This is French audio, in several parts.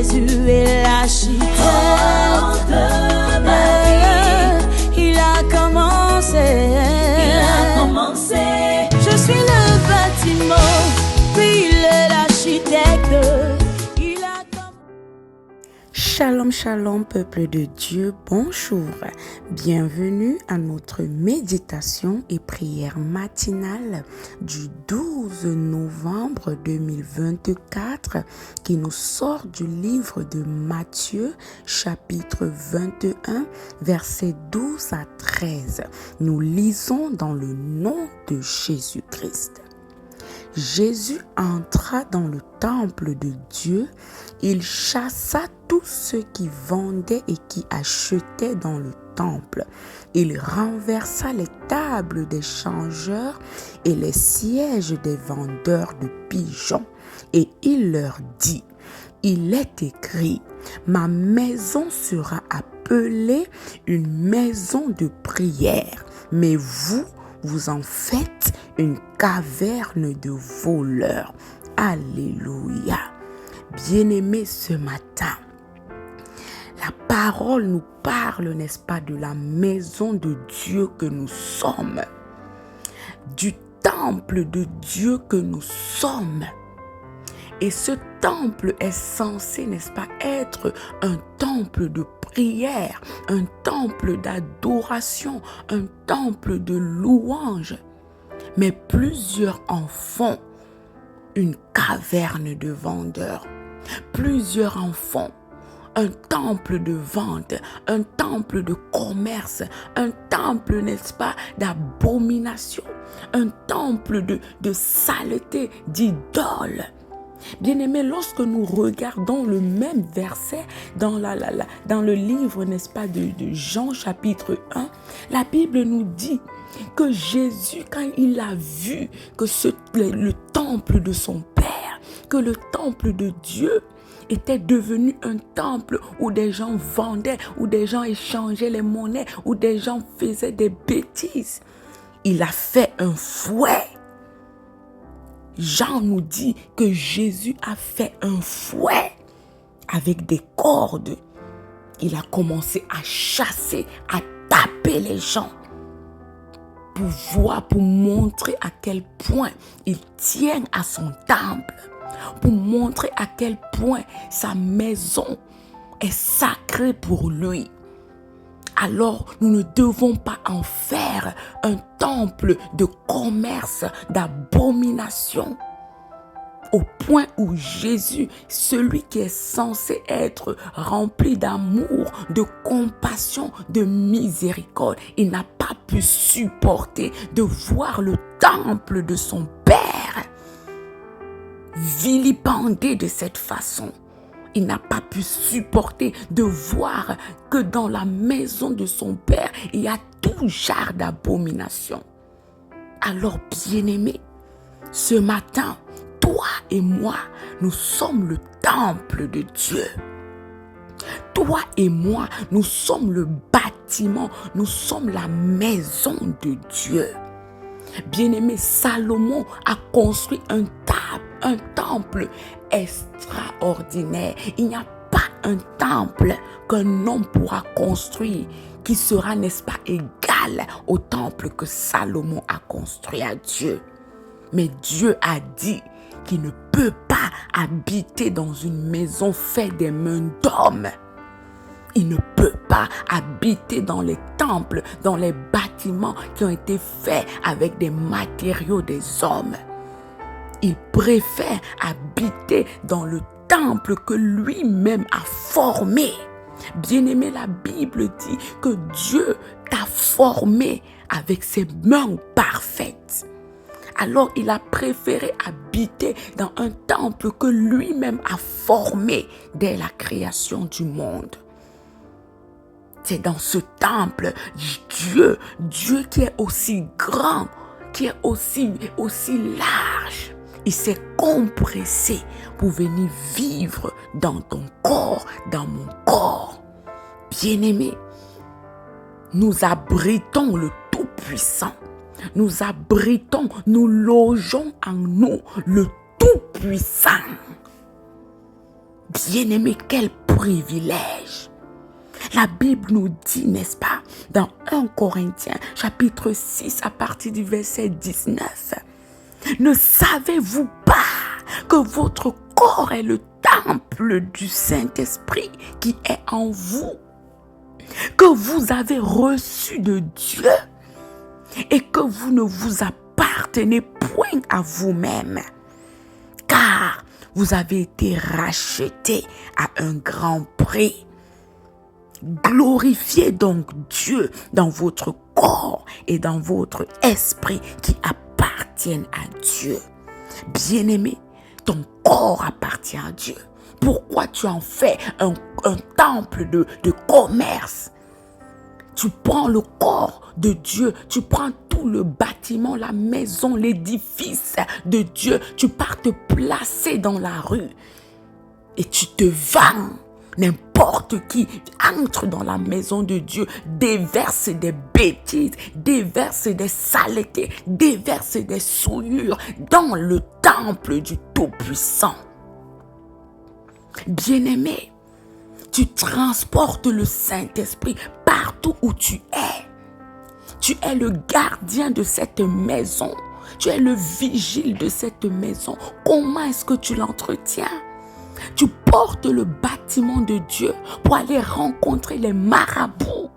Jésus est l'architecte de ma vie. Il a commencé. Je suis le bâtiment, puis il est l'architecte. Shalom, shalom, peuple de Dieu, bonjour. Bienvenue à notre méditation et prière matinale du 12 novembre 2024 qui nous sort du livre de Matthieu, chapitre 21, versets 12 à 13. Nous lisons dans le nom de Jésus-Christ. Jésus entra dans le temple de Dieu, il chassa tous ceux qui vendaient et qui achetaient dans le temple. Il renversa les tables des changeurs et les sièges des vendeurs de pigeons. Et il leur dit, il est écrit, ma maison sera appelée une maison de prière, mais vous en faites une caverne de voleurs. Alléluia. Bien-aimés, ce matin, la parole nous parle, n'est-ce pas, de la maison de Dieu que nous sommes, du temple de Dieu que nous sommes. Et ce temple est censé, n'est-ce pas, être un temple de prière, un temple d'adoration, un temple de louange. Mais plusieurs en font une caverne de vendeurs. Plusieurs en font un temple de vente, un temple de commerce, un temple, n'est-ce pas, d'abomination, un temple de saleté, d'idole. Bien-aimés, lorsque nous regardons le même verset dans le livre, n'est-ce pas, de Jean chapitre 1, la Bible nous dit que Jésus, quand il a vu que le temple de son Père, que le temple de Dieu était devenu un temple où des gens vendaient, où des gens échangeaient les monnaies, où des gens faisaient des bêtises, il a fait un fouet. Jean nous dit que Jésus a fait un fouet avec des cordes. Il a commencé à chasser, à taper les gens pour montrer à quel point il tient à son temple, pour montrer à quel point sa maison est sacrée pour lui. Alors, nous ne devons pas en faire un temple de commerce, d'abomination. Au point où Jésus, celui qui est censé être rempli d'amour, de compassion, de miséricorde, il n'a pas pu supporter de voir le temple de son Père vilipendé de cette façon. Il n'a pas pu supporter de voir que dans la maison de son Père, il y a tout genre d'abomination. Alors, bien-aimés, ce matin, toi et moi, nous sommes le temple de Dieu. Toi et moi, nous sommes le bâtiment, nous sommes la maison de Dieu. Bien-aimé, Salomon a construit un temple extraordinaire. Il n'y a pas un temple qu'un homme pourra construire qui sera, n'est-ce pas, égal au temple que Salomon a construit à Dieu. Mais Dieu a dit qu'il ne peut pas habiter dans une maison faite des mains d'hommes. Il ne peut pas habiter dans les temples, dans les bâtiments qui ont été faits avec des matériaux des hommes. Il préfère habiter dans le temple que lui-même a formé. Bien-aimé, la Bible dit que Dieu t'a formé avec ses mains parfaites. Alors il a préféré habiter dans un temple que lui-même a formé dès la création du monde. C'est dans ce temple, Dieu qui est aussi grand, qui est aussi large, il s'est compressé pour venir vivre dans ton corps, dans mon corps. Bien-aimé, nous abritons le Tout-Puissant. Nous abritons, nous logeons en nous le Tout-Puissant. Bien-aimé, quel privilège! La Bible nous dit, n'est-ce pas, dans 1 Corinthiens, chapitre 6, à partir du verset 19, « Ne savez-vous pas que votre corps est le temple du Saint-Esprit qui est en vous, que vous avez reçu de Dieu et que vous ne vous appartenez point à vous-même, car vous avez été rachetés à un grand prix. Glorifiez donc Dieu dans votre corps et dans votre esprit qui appartiennent à Dieu. » Bien-aimé, ton corps appartient à Dieu. Pourquoi tu en fais un temple de commerce? Tu prends le corps de Dieu, tu prends tout le bâtiment, la maison, l'édifice de Dieu, tu pars te placer dans la rue et tu te vends. N'importe qui entre dans la maison de Dieu, déverse des bêtises, déverse des saletés, déverse des souillures dans le temple du Tout-Puissant. Bien-aimé, tu transportes le Saint-Esprit partout où tu es. Tu es le gardien de cette maison. Tu es le vigile de cette maison. Comment est-ce que tu l'entretiens? Tu portes le bâtiment de Dieu pour aller rencontrer les marabouts.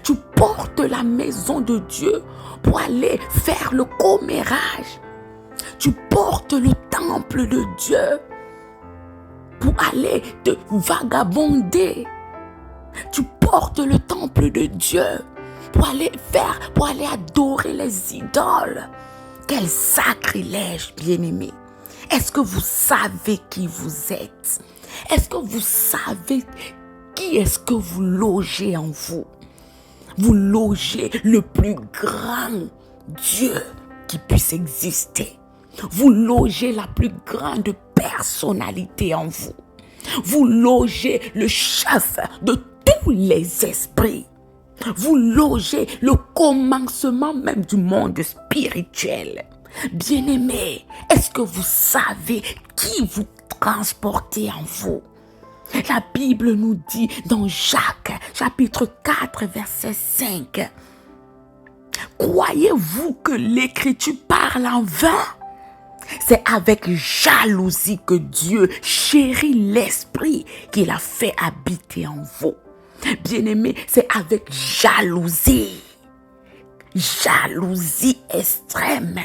Tu portes la maison de Dieu pour aller faire le commérage. Tu portes le temple de Dieu pour aller te vagabonder. Tu portes le temple de Dieu pour aller adorer les idoles. Quel sacrilège, bien-aimé! Est-ce que vous savez qui vous êtes? Est-ce que vous savez qui est-ce que vous logez en vous? Vous logez le plus grand Dieu qui puisse exister. Vous logez la plus grande personnalité en vous. Vous logez le chef de tous les esprits. Vous logez le commencement même du monde spirituel. Bien-aimés, est-ce que vous savez qui vous transportez en vous? La Bible nous dit dans Jacques, chapitre 4, verset 5. Croyez-vous que l'Écriture parle en vain? C'est avec jalousie que Dieu chérit l'esprit qu'il a fait habiter en vous. Bien-aimés, c'est avec jalousie extrême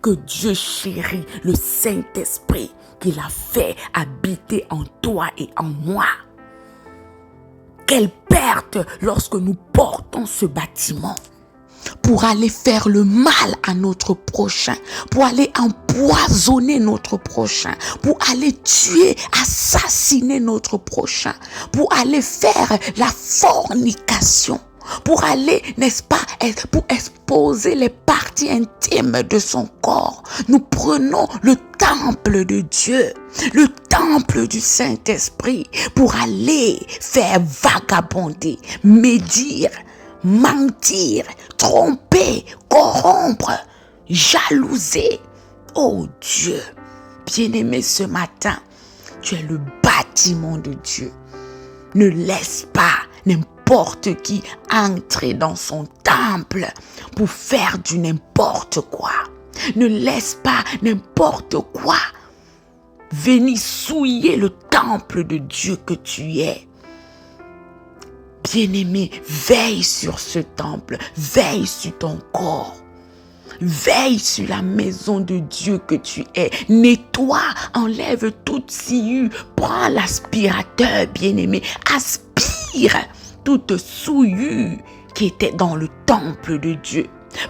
que Dieu chérit le Saint-Esprit qu'il a fait habiter en toi et en moi. Quelle perte lorsque nous portons ce bâtiment pour aller faire le mal à notre prochain, pour aller empoisonner notre prochain, pour aller tuer, assassiner notre prochain, pour aller faire la fornication, pour aller, n'est-ce pas, pour exposer les parties intimes de son corps. Nous prenons le temple de Dieu, le temple du Saint-Esprit, pour aller faire vagabonder, médire, mentir, tromper, corrompre, jalouser. Oh Dieu, bien-aimé, ce matin, tu es le bâtiment de Dieu. Ne laisse pas n'importe qui entrer dans son temple pour faire du n'importe quoi. Ne laisse pas n'importe quoi venir souiller le temple de Dieu que tu es. Bien-aimé, veille sur ce temple, veille sur ton corps. Veille sur la maison de Dieu que tu es. Nettoie, enlève toute sciure. Prends l'aspirateur, bien-aimé. Aspire toute souillure qui était dans le temple de Dieu.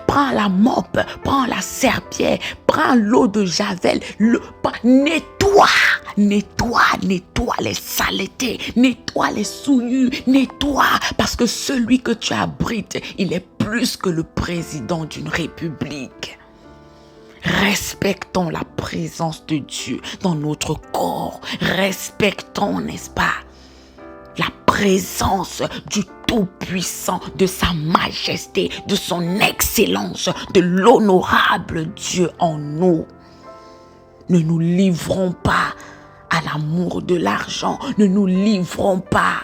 Prends la moppe, prends la serpillière, prends l'eau de Javel. Nettoie les saletés, nettoie les souillures, nettoie, parce que celui que tu abrites, il est plus que le président d'une république. Respectons la présence de Dieu dans notre corps. Respectons, n'est-ce pas, la présence du Tout-Puissant, de sa majesté, de son excellence, de l'honorable Dieu en nous. Ne nous livrons pas à l'amour de l'argent. Ne nous livrons pas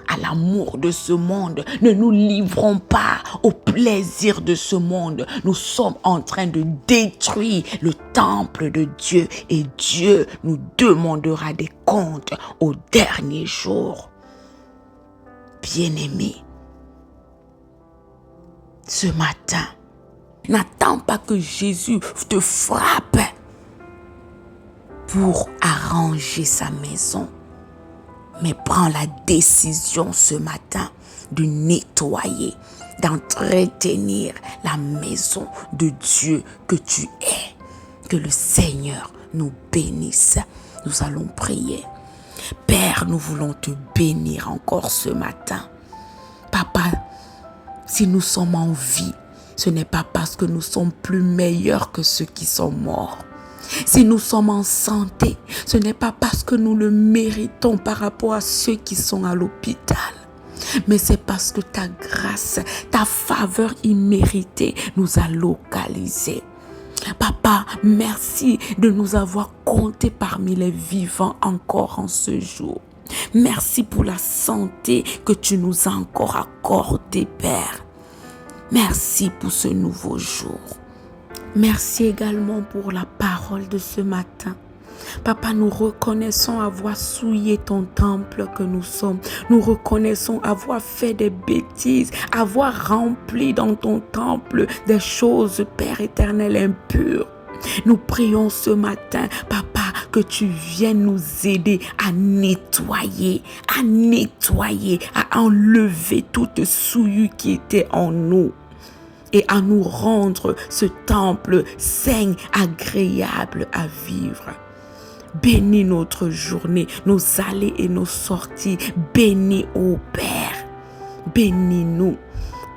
à l'amour de ce monde. Ne nous livrons pas au plaisir de ce monde. Nous sommes en train de détruire le temple de Dieu et Dieu nous demandera des comptes au dernier jour. Bien-aimé, ce matin, n'attends pas que Jésus te frappe pour arranger sa maison. Mais prends la décision ce matin de nettoyer, d'entretenir la maison de Dieu que tu es. Que le Seigneur nous bénisse. Nous allons prier. Père, nous voulons te bénir encore ce matin. Papa, si nous sommes en vie, ce n'est pas parce que nous sommes plus meilleurs que ceux qui sont morts. Si nous sommes en santé, ce n'est pas parce que nous le méritons par rapport à ceux qui sont à l'hôpital. Mais c'est parce que ta grâce, ta faveur imméritée nous a localisés. Papa, merci de nous avoir comptés parmi les vivants encore en ce jour. Merci pour la santé que tu nous as encore accordée, Père. Merci pour ce nouveau jour. Merci également pour la parole de ce matin. Papa, nous reconnaissons avoir souillé ton temple que nous sommes. Nous reconnaissons avoir fait des bêtises, avoir rempli dans ton temple des choses, Père éternel, impures. Nous prions ce matin, Papa, que tu viennes nous aider à nettoyer, à enlever toute souillure qui était en nous. Et à nous rendre ce temple saint, agréable à vivre. Bénis notre journée, nos allées et nos sorties. Bénis, ô Père. Bénis-nous.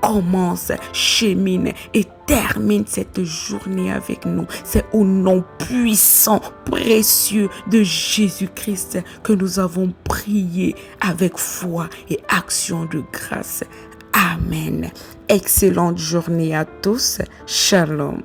Commence, chemine et termine cette journée avec nous. C'est au nom puissant, précieux de Jésus-Christ que nous avons prié avec foi et action de grâce. Amen. Excellente journée à tous. Shalom.